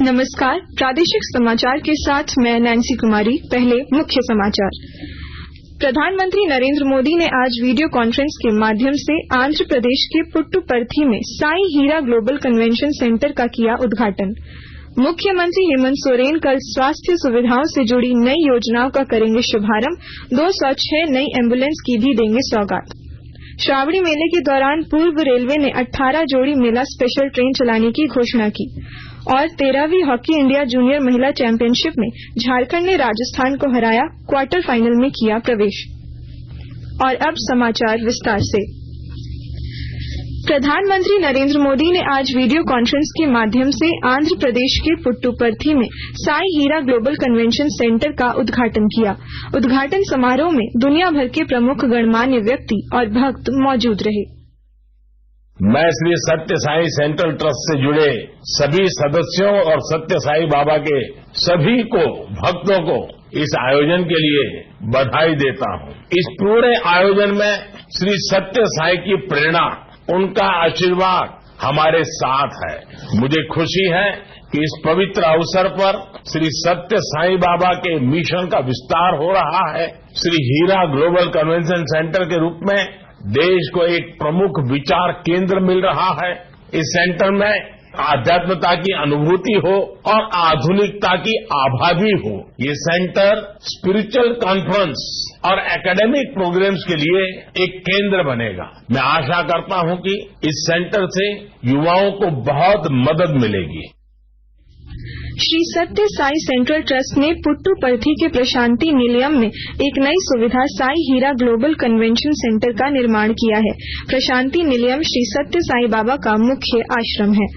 नमस्कार, प्रादेशिक समाचार के साथ मैं नैन्सी कुमारी। पहले मुख्य समाचार। प्रधानमंत्री नरेंद्र मोदी ने आज वीडियो कॉन्फ्रेंस के माध्यम से आंध्र प्रदेश के पुट्टुपर्थी में साई हीरा ग्लोबल कन्वेंशन सेंटर का किया उद्घाटन। मुख्यमंत्री हेमंत सोरेन कल स्वास्थ्य सुविधाओं से जुड़ी नई योजनाओं का करेंगे शुभारंभ। 206 नई एम्बुलेंस की भी देंगे सौगात। श्रावणी मेले के दौरान पूर्व रेलवे ने 18 जोड़ी मेला स्पेशल ट्रेन चलाने की घोषणा की। और 13वीं हॉकी इंडिया जूनियर महिला चैंपियनशिप में झारखंड ने राजस्थान को हराया, क्वार्टर फाइनल में किया प्रवेश। और अब समाचार विस्तार से। प्रधानमंत्री नरेंद्र मोदी ने आज वीडियो कॉन्फ्रेंस के माध्यम से आंध्र प्रदेश के पुट्टुपर्थी में साई हीरा ग्लोबल कन्वेंशन सेंटर का उद्घाटन किया। उद्घाटन समारोह में दुनिया भर के प्रमुख गणमान्य व्यक्ति और भक्त मौजूद रहे। मैं श्री सत्य साई सेंट्रल ट्रस्ट से जुड़े सभी सदस्यों और सत्य साई बाबा के सभी को भक्तों को इस आयोजन के लिए बधाई देता हूं। इस पूरे आयोजन में श्री सत्य साई की प्रेरणा, उनका आशीर्वाद हमारे साथ है। मुझे खुशी है कि इस पवित्र अवसर पर श्री सत्य साई बाबा के मिशन का विस्तार हो रहा है। श्री हीरा ग्लोबल कन्वेंशन सेंटर के रूप में देश को एक प्रमुख विचार केंद्र मिल रहा है। इस सेंटर में आध्यात्मता की अनुभूति हो और आधुनिकता की आभा भी हो। ये सेंटर स्पिरिचुअल कॉन्फ्रेंस और एकेडमिक प्रोग्राम्स के लिए एक केंद्र बनेगा। मैं आशा करता हूं कि इस सेंटर से युवाओं को बहुत मदद मिलेगी। श्री सत्य साई सेंट्रल ट्रस्ट ने पुट्टुपर्थी के प्रशांति निलयम में एक नई सुविधा साई हीरा ग्लोबल कन्वेंशन सेंटर का निर्माण किया है। प्रशांति निलयम श्री सत्य साई बाबा का मुख्य आश्रम है।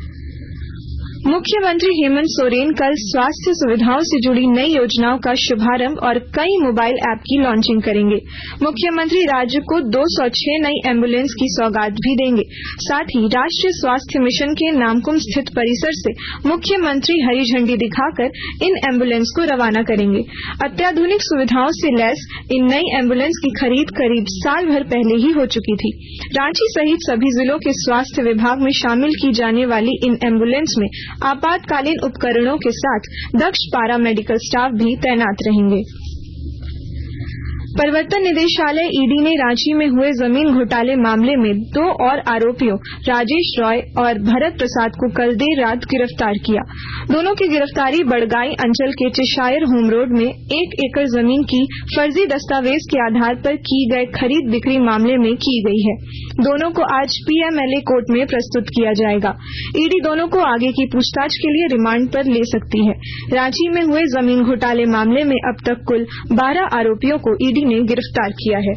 मुख्यमंत्री हेमंत सोरेन कल स्वास्थ्य सुविधाओं से जुड़ी नई योजनाओं का शुभारंभ और कई मोबाइल ऐप की लॉन्चिंग करेंगे। मुख्यमंत्री राज्य को 206 नई एम्बुलेंस की सौगात भी देंगे। साथ ही राष्ट्रीय स्वास्थ्य मिशन के नामकुम स्थित परिसर से मुख्यमंत्री हरी झंडी दिखाकर इन एम्बुलेंस को रवाना करेंगे। अत्याधुनिक सुविधाओं से लैस इन नई एम्बुलेंस की खरीद करीब साल भर पहले ही हो चुकी थी। रांची सहित सभी जिलों के स्वास्थ्य विभाग में शामिल की जाने वाली इन एम्बुलेंस में आपातकालीन उपकरणों के साथ दक्ष पारा मेडिकल स्टाफ भी तैनात रहेंगे। प्रवर्तन निदेशालय ईडी ने रांची में हुए जमीन घोटाले मामले में 2 और आरोपियों राजेश रॉय और भरत प्रसाद को कल देर रात गिरफ्तार किया। दोनों की गिरफ्तारी बड़गाई अंचल के चिशायर होम रोड में 1 एकड़ जमीन की फर्जी दस्तावेज के आधार पर की गए खरीद बिक्री मामले में की गई है। दोनों को आज पीएमएलए कोर्ट में प्रस्तुत किया जाएगा। ईडी दोनों को आगे की पूछताछ के लिए रिमांड पर ले सकती है। रांची में हुए जमीन घोटाले मामले में अब तक कुल 12 आरोपियों को ईडी ने गिरफ्तार किया है।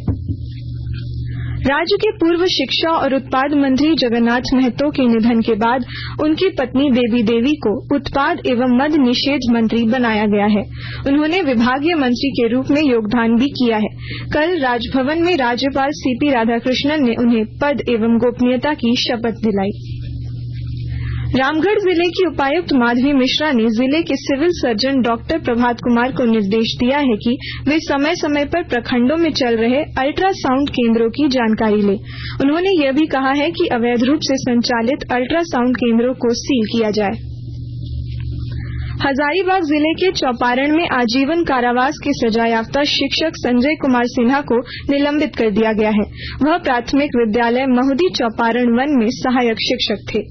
राज्य के पूर्व शिक्षा और उत्पाद मंत्री जगन्नाथ महतो के निधन के बाद उनकी पत्नी बेबी देवी को उत्पाद एवं मद्य निषेध मंत्री बनाया गया है। उन्होंने विभागीय मंत्री के रूप में योगदान भी किया है। कल राजभवन में राज्यपाल सीपी राधाकृष्णन ने उन्हें पद एवं गोपनीयता की शपथ दिलाई। रामगढ़ जिले की उपायुक्त माधवी मिश्रा ने जिले के civil surgeon doctor Prabhat Kumar को निर्देश दिया है कि वे समय समय पर प्रखंडों में चल रहे अल्ट्रासाउंड केंद्रों की जानकारी लें। उन्होंने यह भी कहा है कि अवैध रूप से संचालित अल्ट्रासाउंड केंद्रों को सील किया जाए। हजारीबाग जिले के चौपारण में आजीवन कारावास के सजायाफ्ता शिक्षक संजय कुमार सिन्हा को निलंबित कर दिया गया है। वह प्राथमिक विद्यालय महुदी चौपारण 1 में सहायक शिक्षक थे।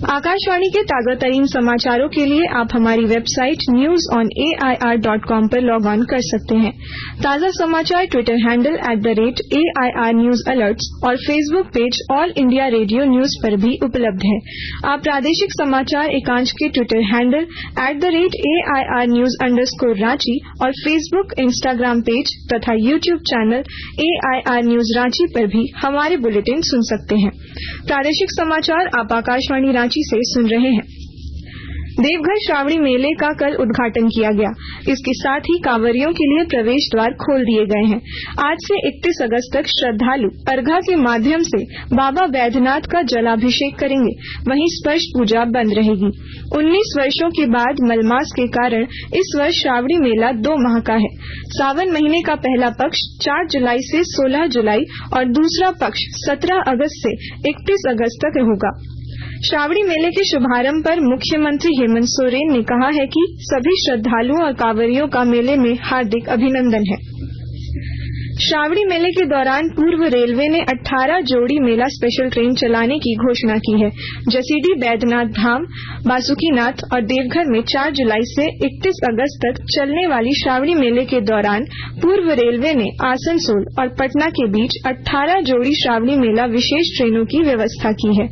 आकाशवाणी के ताजा तरीन समाचारों के लिए आप हमारी वेबसाइट newsonair.com पर लॉग ऑन कर सकते हैं। ताजा समाचार Twitter handle @AIR News Alerts और Facebook page all India radio news पर भी उपलब्ध है। आप प्रादेशिक समाचार एकांश के ट्विटर हैंडल @AIR News_Ranchi और फेसबुक, इंस्टाग्राम पेज तथा YouTube channel AIR News Ranchi पर भी हमारे बुलेटिन सुन सकते हैं। प्रादेशिक समाचार आप आकाशवाणी रांची से सुन रहे हैं। देवघर श्रावणी मेले का कल उद्घाटन किया गया। इसके साथ ही कांवरियों के लिए प्रवेश द्वार खोल दिए गए हैं। आज से 31 अगस्त तक श्रद्धालु अर्घा के माध्यम से बाबा बैद्यनाथ का जलाभिषेक करेंगे। वहीं स्पर्श पूजा बंद रहेगी। 19 वर्षों के बाद मलमास के कारण इस वर्ष श्रावणी मेला 2 माह का है। सावन महीने का पहला पक्ष 4 जुलाई से 16 जुलाई और दूसरा पक्ष 17 अगस्त से 31 अगस्त तक होगा। श्रावणी मेले के शुभारंभ पर मुख्यमंत्री हेमंत सोरेन ने कहा है कि सभी श्रद्धालुओं और कांवरियों का मेले में हार्दिक अभिनंदन है। श्रावणी मेले के दौरान पूर्व रेलवे ने 18 जोड़ी मेला स्पेशल ट्रेन चलाने की घोषणा की है। जसीडीह, बैद्यनाथ धाम, बासुकीनाथ और देवघर में 4 जुलाई से 31 अगस्त तक चलने वाली श्रावणी मेले के दौरान पूर्व रेलवे ने आसनसोल और पटना के बीच 18 जोड़ी श्रावणी मेला विशेष ट्रेनों की व्यवस्था की है।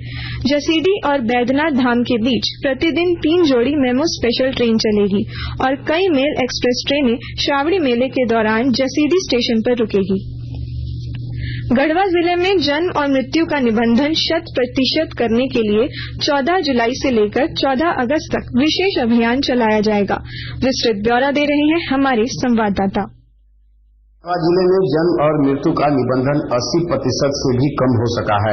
जसीडीह और बैद्यनाथ धाम के बीच प्रतिदिन 3 जोड़ी मेमो स्पेशल ट्रेन चलेगी और कई मेल एक्सप्रेस ट्रेनें श्रावणी मेले के दौरान जसीडीह स्टेशन पर रुकेगी। गढ़वा जिले में जन्म और मृत्यु का निबंधन 100% करने के लिए 14 जुलाई से लेकर 14 अगस्त तक विशेष अभियान चलाया जाएगा। विस्तृत ब्यौरा दे रहे हैं हमारे संवाददाता। जिले में जन्म और मृत्यु का निबंधन 80% से भी कम हो सका है।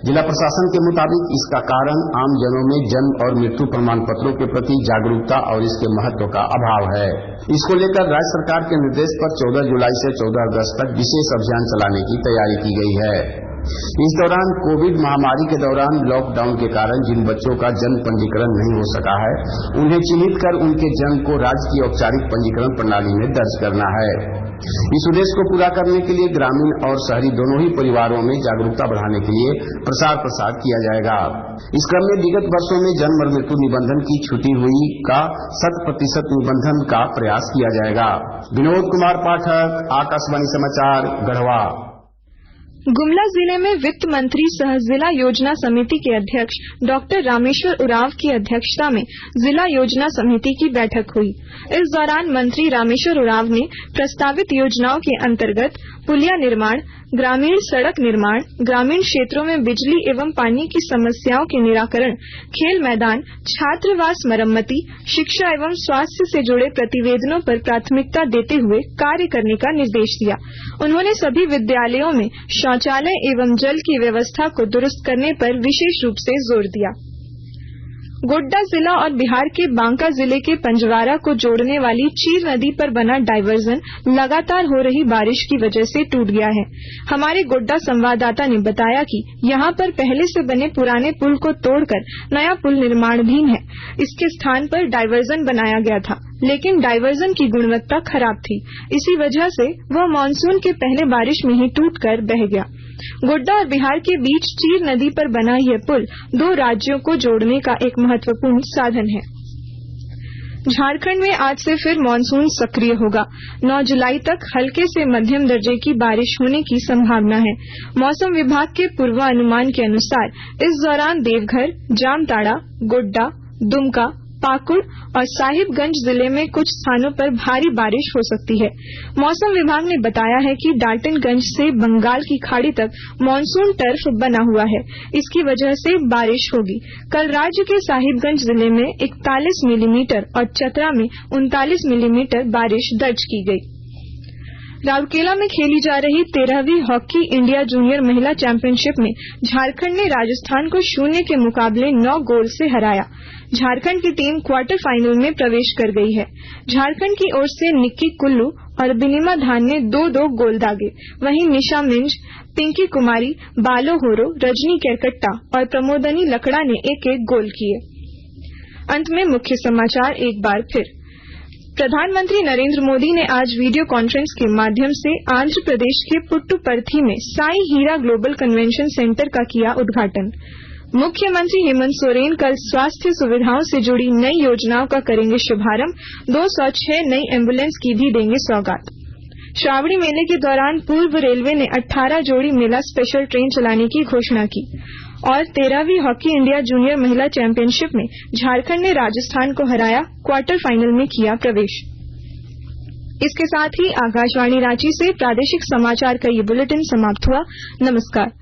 जिला प्रशासन के मुताबिक इसका कारण आम जनों में जन्म और मृत्यु प्रमाण पत्रों के प्रति जागरूकता और इसके महत्व का अभाव है। इसको लेकर राज्य सरकार के निर्देश पर 14 जुलाई से 14 अगस्त तक विशेष अभियान चलाने की तैयारी की गई है। इस दौरान कोविड महामारी के दौरान लॉकडाउन के कारण जिन बच्चों का जन्म पंजीकरण नहीं हो सका है, उन्हें चिन्हित कर उनके जन्म को राज्य की औपचारिक पंजीकरण प्रणाली में दर्ज करना है। इस उद्देश्य को पूरा करने के लिए ग्रामीण और शहरी दोनों ही परिवारों में जागरूकता बढ़ाने के लिए प्रसार किया जाएगा। इस क्रम में विगत वर्षों में जन्म और मृत्यु निबंधन की छूटी हुई का 100% निबंधन का प्रयास किया जाएगा। विनोद कुमार पाठक, आकाशवाणी समाचार, गढ़वा। गुमला जिले में वित्त मंत्री सह जिला योजना समिति के अध्यक्ष डॉक्टर रामेश्वर उरांव की अध्यक्षता में जिला योजना समिति की बैठक हुई। इस दौरान मंत्री रामेश्वर उरांव ने प्रस्तावित योजनाओं के अंतर्गत पुलिया निर्माण, ग्रामीण सड़क निर्माण, ग्रामीण क्षेत्रों में बिजली एवं पानी की समस्याओं के निराकरण, खेल मैदान, छात्रावास मरम्मती, शिक्षा एवं स्वास्थ्य से जुड़े प्रतिवेदनों पर प्राथमिकता देते हुए कार्य करने का निर्देश दिया। उन्होंने सभी विद्यालयों में शौचालय एवं जल की व्यवस्था को दुरुस्त करने पर विशेष रूप से जोर दिया। गोड्डा जिला और बिहार के बांका जिले के पंजवारा को जोड़ने वाली चीर नदी पर बना डायवर्जन लगातार हो रही बारिश की वजह से टूट गया है। हमारे गोड्डा संवाददाता ने बताया कि यहां पर पहले से बने पुराने पुल को तोड़कर नया पुल निर्माणाधीन है। इसके स्थान पर डायवर्जन बनाया गया था, लेकिन डायवर्जन की गुणवत्ता खराब थी। इसी वजह से वह मानसून के पहले बारिश में ही टूटकर बह गया। गोड्डा और बिहार के बीच चीर नदी पर बना यह पुल 2 राज्यों को जोड़ने का एक महत्वपूर्ण साधन है। झारखंड में आज से फिर मानसून सक्रिय होगा। 9 जुलाई तक हल्के से मध्यम दर्जे की बारिश होने की संभावना है। मौसम विभाग के पूर्वानुमान के अनुसार इस दौरान देवघर, जामताड़ा, गोड्डा, दुमका, पाकुड़ और साहिबगंज जिले में कुछ स्थानों पर भारी बारिश हो सकती है। मौसम विभाग ने बताया है कि डाल्टनगंज से बंगाल की खाड़ी तक मानसून टर्फ बना हुआ है। इसकी वजह से बारिश होगी। कल राज्य के साहिबगंज जिले में 41 मिलीमीटर और चतरा में 39 मिलीमीटर बारिश दर्ज की गई। राउरकेला में खेली जा रही 13वीं हॉकी इंडिया जूनियर महिला चैंपियनशिप में झारखंड ने राजस्थान को 0 के मुकाबले 9 गोल से हराया। झारखंड की टीम क्वार्टर फाइनल में प्रवेश कर गई है। झारखंड की ओर से निक्की कुल्लू और बिनिमा धान ने 2-2 गोल दागे। वहीं निशा मिंज, पिंकी कुमारी, बालो होरो, रजनी केरकट्टा और प्रमोदनी लकड़ा ने 1-1 गोल किए। अंत में मुख्य समाचार एक बार फिर। प्रधानमंत्री नरेंद्र मोदी ने आज वीडियो कॉन्फ्रेंस के माध्यम से आंध्र प्रदेश के पुट्टुपर्थी में साई हीरा ग्लोबल कन्वेंशन सेंटर का किया उद्घाटन। मुख्यमंत्री हेमंत सोरेन कल स्वास्थ्य सुविधाओं से जुड़ी नई योजनाओं का करेंगे शुभारंभ। 206 नई एम्बुलेंस की भी देंगे सौगात। श्रावणी मेले के दौरान पूर्व रेलवे ने 18 जोड़ी मेला स्पेशल ट्रेन चलाने की घोषणा की। और 13वीं हॉकी इंडिया जूनियर महिला चैंपियनशिप में झारखंड ने राजस्थान को हराया, क्वार्टर फाइनल में किया प्रवेश। इसके साथ ही आकाशवाणी रांची से प्रादेशिक समाचार का ये बुलेटिन समाप्त हुआ। नमस्कार।